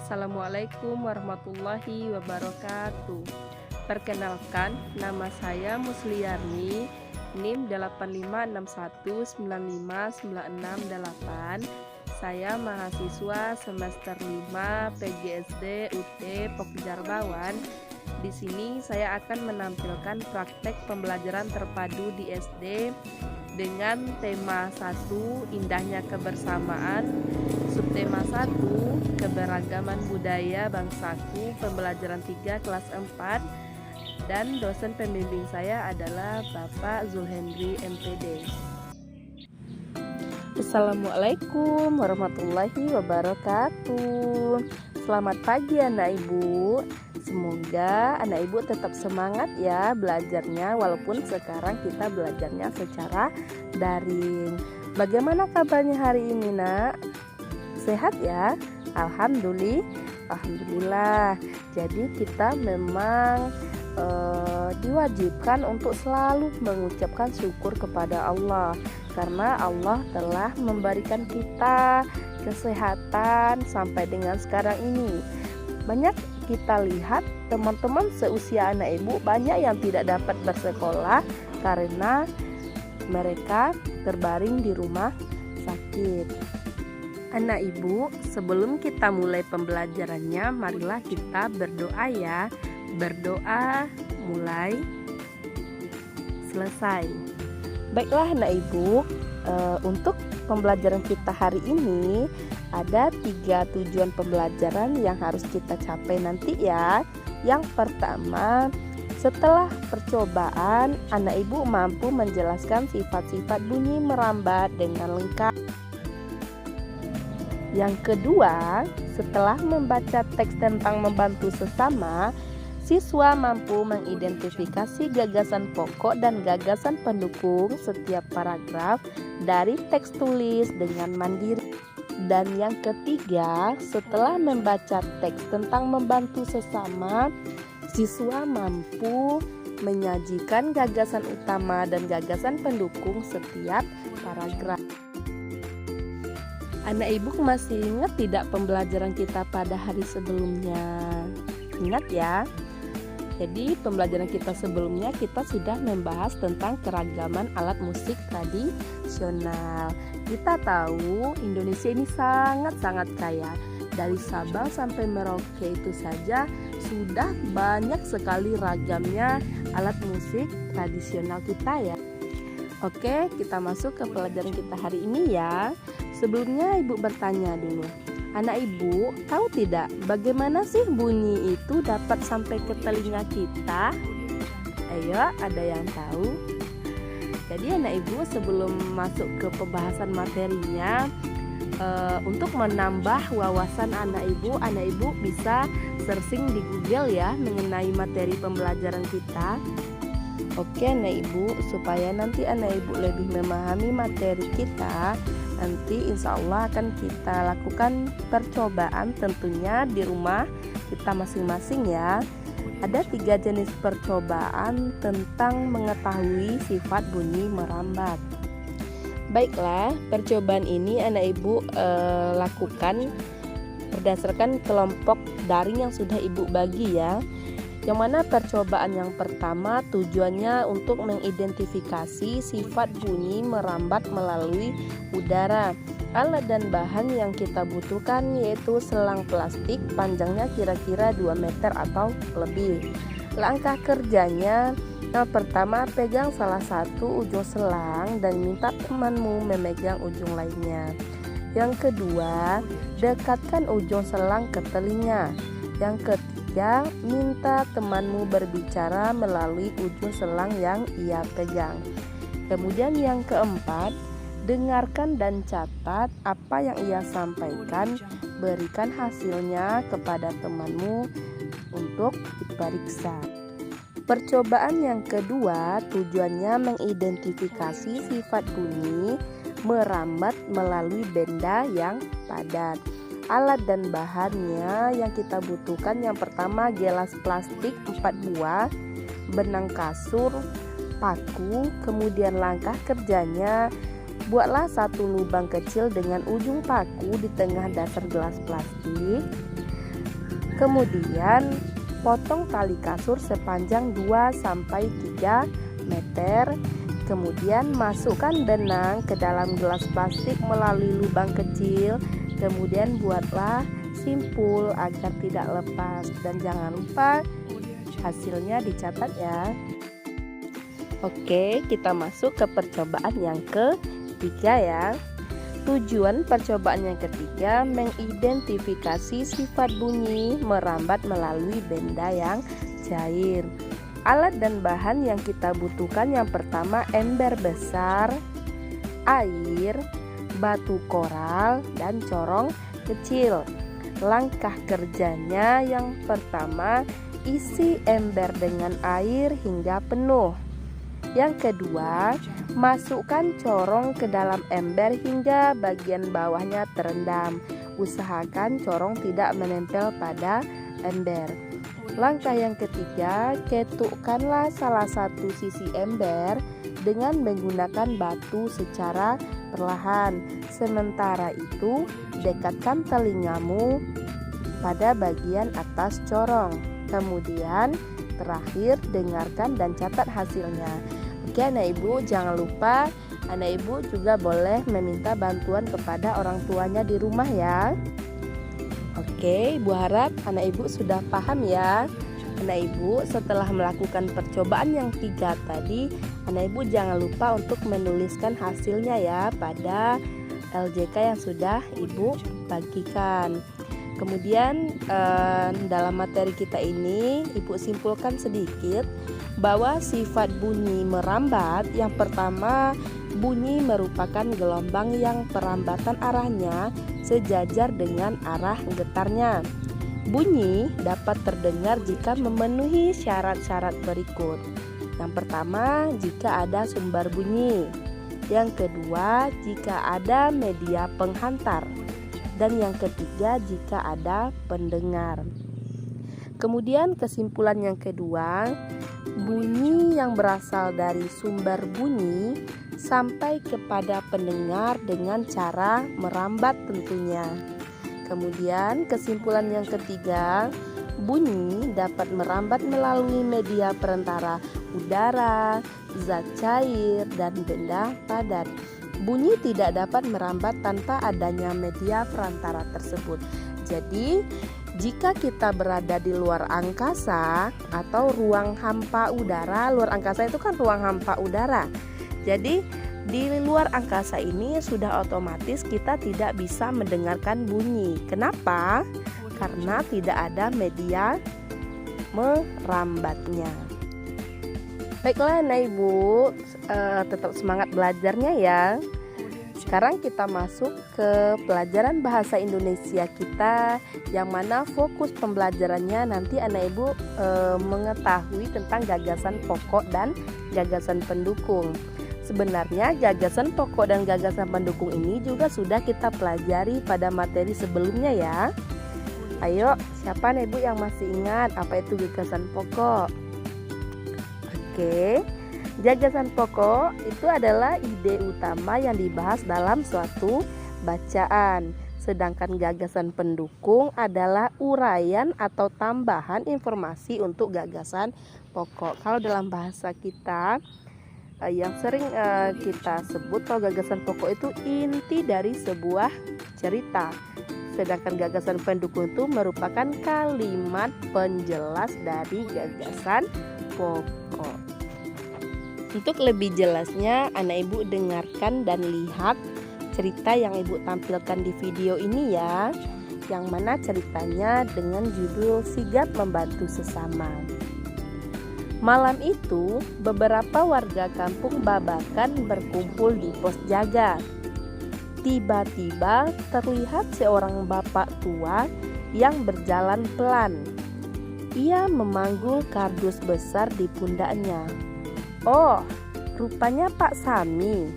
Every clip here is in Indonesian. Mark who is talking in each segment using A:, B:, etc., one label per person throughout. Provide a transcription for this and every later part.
A: Assalamualaikum warahmatullahi wabarakatuh. Perkenalkan, nama saya Musliarni, NIM 8561959668. Saya mahasiswa semester 5 PGSD UT Pokjarbawan. Di sini saya akan menampilkan praktek pembelajaran terpadu di SD dengan tema 1 indahnya kebersamaan, subtema 1 keberagaman budaya bangsaku, pembelajaran 3 kelas 4, dan dosen pembimbing saya adalah Bapak Zulhendri MPD. Assalamualaikum warahmatullahi wabarakatuh. Selamat pagi anak ibu. Semoga anak ibu tetap semangat ya belajarnya, walaupun sekarang kita belajarnya secara daring. Bagaimana kabarnya hari ini nak? Sehat ya? Alhamdulillah. Jadi kita memang diwajibkan untuk selalu mengucapkan syukur kepada Allah, karena Allah telah memberikan kita kesehatan sampai dengan sekarang ini. Banyak kita lihat teman-teman seusia anak ibu banyak yang tidak dapat bersekolah karena mereka terbaring di rumah sakit. Anak ibu, sebelum kita mulai pembelajarannya, marilah kita berdoa ya. Berdoa mulai selesai. Baiklah anak ibu, untuk pembelajaran kita hari ini ada 3 tujuan pembelajaran yang harus kita capai nanti ya. Yang pertama, setelah percobaan anak ibu mampu menjelaskan sifat-sifat bunyi merambat dengan lengkap. Yang kedua, setelah membaca teks tentang membantu sesama, siswa mampu mengidentifikasi gagasan pokok dan gagasan pendukung setiap paragraf dari teks tulis dengan mandiri. Dan yang ketiga, setelah membaca teks tentang membantu sesama, siswa mampu menyajikan gagasan utama dan gagasan pendukung setiap paragraf. Anak ibu masih ingat tidak pembelajaran kita pada hari sebelumnya? Ingat ya? Jadi pembelajaran kita sebelumnya kita sudah membahas tentang keragaman alat musik tradisional. Kita tahu Indonesia ini sangat-sangat kaya. Dari Sabang sampai Merauke itu saja sudah banyak sekali ragamnya alat musik tradisional kita ya. Oke, kita masuk ke pelajaran kita hari ini ya. Sebelumnya ibu bertanya dulu. Anak ibu tahu tidak bagaimana sih bunyi itu dapat sampai ke telinga kita? Ayo, ada yang tahu? Jadi anak ibu sebelum masuk ke pembahasan materinya, untuk menambah wawasan anak ibu bisa searching di Google ya mengenai materi pembelajaran kita. Oke anak ibu, supaya nanti anak ibu lebih memahami materi kita, nanti insya Allah akan kita lakukan percobaan tentunya di rumah kita masing-masing ya. Ada 3 jenis percobaan tentang mengetahui sifat bunyi merambat. Baiklah, percobaan ini anak ibu lakukan berdasarkan kelompok daring yang sudah ibu bagi ya. Yang mana percobaan yang pertama tujuannya untuk mengidentifikasi sifat bunyi merambat melalui udara. Alat dan bahan yang kita butuhkan yaitu selang plastik panjangnya kira-kira 2 meter atau lebih. Langkah kerjanya, yang pertama pegang salah satu ujung selang dan minta temanmu memegang ujung lainnya. Yang kedua, dekatkan ujung selang ke telinga. Yang ketiga, minta temanmu berbicara melalui ujung selang yang ia pegang. Kemudian yang keempat, dengarkan dan catat apa yang ia sampaikan. Berikan hasilnya kepada temanmu untuk diperiksa. Percobaan yang kedua tujuannya mengidentifikasi sifat bunyi merambat melalui benda yang padat. Alat dan bahannya yang kita butuhkan, yang pertama gelas plastik 4 buah, benang kasur, paku. Kemudian langkah kerjanya, Buatlah satu lubang kecil dengan ujung paku di tengah dasar gelas plastik. Kemudian potong tali kasur sepanjang 2-3 meter. Kemudian masukkan benang ke dalam gelas plastik melalui lubang kecil. Kemudian buatlah simpul agar tidak lepas, dan jangan lupa hasilnya dicatat ya. Oke, kita masuk ke percobaan yang ketiga ya. Tujuan percobaan yang ketiga mengidentifikasi sifat bunyi merambat melalui benda yang cair. Alat dan bahan yang kita butuhkan yang pertama ember besar, air, batu koral, dan corong kecil. Langkah kerjanya yang pertama, isi ember dengan air hingga penuh. Yang kedua, masukkan corong ke dalam ember hingga bagian bawahnya terendam. Usahakan corong tidak menempel pada ember. Langkah yang ketiga, ketukkanlah salah satu sisi ember dengan menggunakan batu secara perlahan. Sementara itu, dekatkan telingamu pada bagian atas corong. Kemudian, terakhir dengarkan dan catat hasilnya. Oke, anak ibu, jangan lupa anak ibu juga boleh meminta bantuan kepada orang tuanya di rumah ya. Oke, ibu harap anak ibu sudah paham ya. Anak ibu setelah melakukan percobaan yang 3 tadi, anak ibu jangan lupa untuk menuliskan hasilnya ya pada LJK yang sudah ibu bagikan. Kemudian dalam materi kita ini ibu simpulkan sedikit bahwa sifat bunyi merambat yang pertama, bunyi merupakan gelombang yang perambatan arahnya sejajar dengan arah getarnya. Bunyi dapat terdengar jika memenuhi syarat-syarat berikut. Yang pertama, jika ada sumber bunyi. Yang kedua, jika ada media penghantar. Dan yang ketiga, jika ada pendengar. Kemudian kesimpulan yang kedua, bunyi yang berasal dari sumber bunyi sampai kepada pendengar dengan cara merambat tentunya. Kemudian kesimpulan yang ketiga, bunyi dapat merambat melalui media perantara udara, zat cair, dan benda padat. Bunyi tidak dapat merambat tanpa adanya media perantara tersebut. Jadi, jika kita berada di luar angkasa atau ruang hampa udara, luar angkasa itu kan ruang hampa udara. Jadi di luar angkasa ini sudah otomatis kita tidak bisa mendengarkan bunyi. Kenapa? Karena tidak ada media merambatnya. Baiklah anak ibu, tetap semangat belajarnya ya. Sekarang kita masuk ke pelajaran bahasa Indonesia kita, yang mana fokus pembelajarannya nanti anak ibu mengetahui tentang gagasan pokok dan gagasan pendukung. Sebenarnya gagasan pokok dan gagasan pendukung ini juga sudah kita pelajari pada materi sebelumnya ya. Ayo, siapa anak ibu yang masih ingat apa itu gagasan pokok? Oke. Gagasan pokok itu adalah ide utama yang dibahas dalam suatu bacaan. Sedangkan gagasan pendukung adalah uraian atau tambahan informasi untuk gagasan pokok. Kalau dalam bahasa kita yang sering kita sebut, kalau gagasan pokok itu inti dari sebuah cerita. Sedangkan gagasan pendukung itu merupakan kalimat penjelas dari gagasan pokok. Untuk lebih jelasnya, anak ibu dengarkan dan lihat cerita yang ibu tampilkan di video ini ya, yang mana ceritanya dengan judul Sigap Membantu Sesama. Malam itu, beberapa warga kampung Babakan berkumpul di pos jaga. Tiba-tiba terlihat seorang bapak tua yang berjalan pelan. Ia memanggul kardus besar di pundaknya. Oh, rupanya Pak Sami.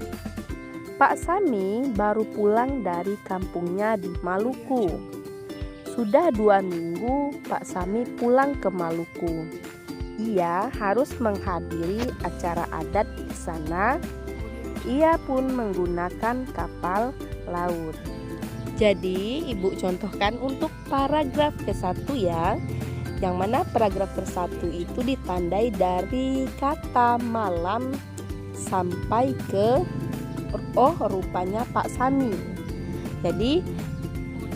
A: Pak Sami baru pulang dari kampungnya di Maluku. Sudah 2 minggu Pak Sami pulang ke Maluku. Ia harus menghadiri acara adat di sana. ia pun menggunakan kapal laut. Jadi ibu contohkan untuk paragraf ke-1 ya, yang mana paragraf ke-1 itu ditandai dari kata malam sampai ke rupanya Pak Sami. Jadi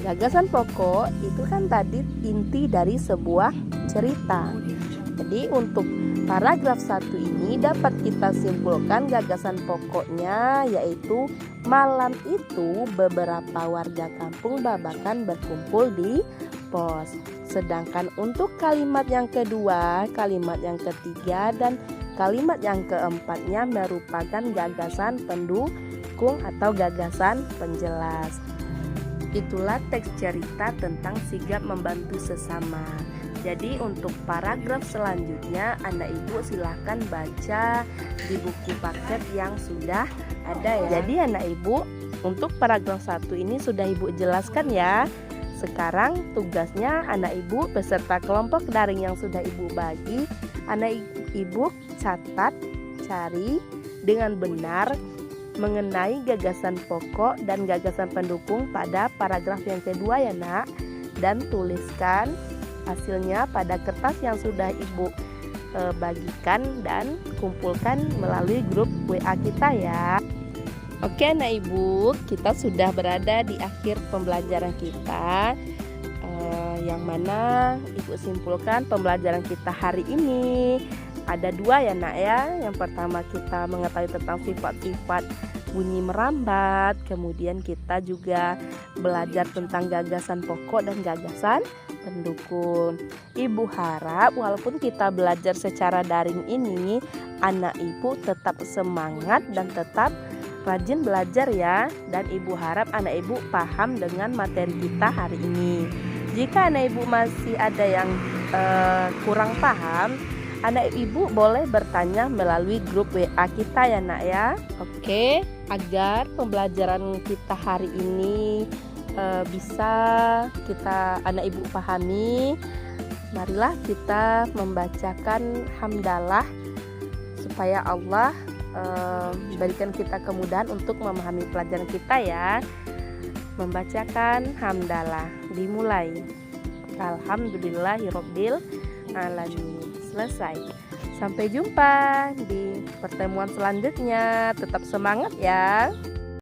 A: gagasan pokok itu kan tadi inti dari sebuah cerita. Jadi untuk paragraf 1 ini dapat kita simpulkan gagasan pokoknya yaitu malam itu beberapa warga kampung Babakan berkumpul di pos. Sedangkan untuk kalimat yang kedua, kalimat yang ketiga, dan kalimat yang keempatnya merupakan gagasan pendukung atau gagasan penjelas. Itulah teks cerita tentang sigap membantu sesama. Jadi untuk paragraf selanjutnya anak ibu silahkan baca di buku paket yang sudah ada ya. Jadi anak ibu untuk paragraf 1 ini sudah ibu jelaskan ya. Sekarang tugasnya anak ibu beserta kelompok daring yang sudah ibu bagi, anak ibu catat, cari dengan benar mengenai gagasan pokok dan gagasan pendukung pada paragraf yang kedua ya nak. Dan tuliskan hasilnya pada kertas yang sudah ibu bagikan dan kumpulkan melalui grup WA kita ya. Oke anak ibu, kita sudah berada di akhir pembelajaran kita, yang mana ibu simpulkan pembelajaran kita hari ini ada 2 ya nak ya. Yang pertama kita mengetahui tentang sifat-sifat bunyi merambat, kemudian kita juga belajar tentang gagasan pokok dan gagasan pendukung. Ibu harap walaupun kita belajar secara daring ini, anak ibu tetap semangat dan tetap rajin belajar ya. Dan ibu harap anak ibu paham dengan materi kita hari ini. Jika anak ibu masih ada yang kurang paham, anak ibu boleh bertanya melalui grup WA kita ya nak ya. Oke, agar pembelajaran kita hari ini bisa anak ibu pahami, marilah kita membacakan hamdalah supaya Allah berikan kita kemudahan untuk memahami pelajaran kita ya. Membacakan hamdalah dimulai. Alhamdulillahirabbil alamin. Selesai. Sampai jumpa di pertemuan selanjutnya. Tetap semangat ya.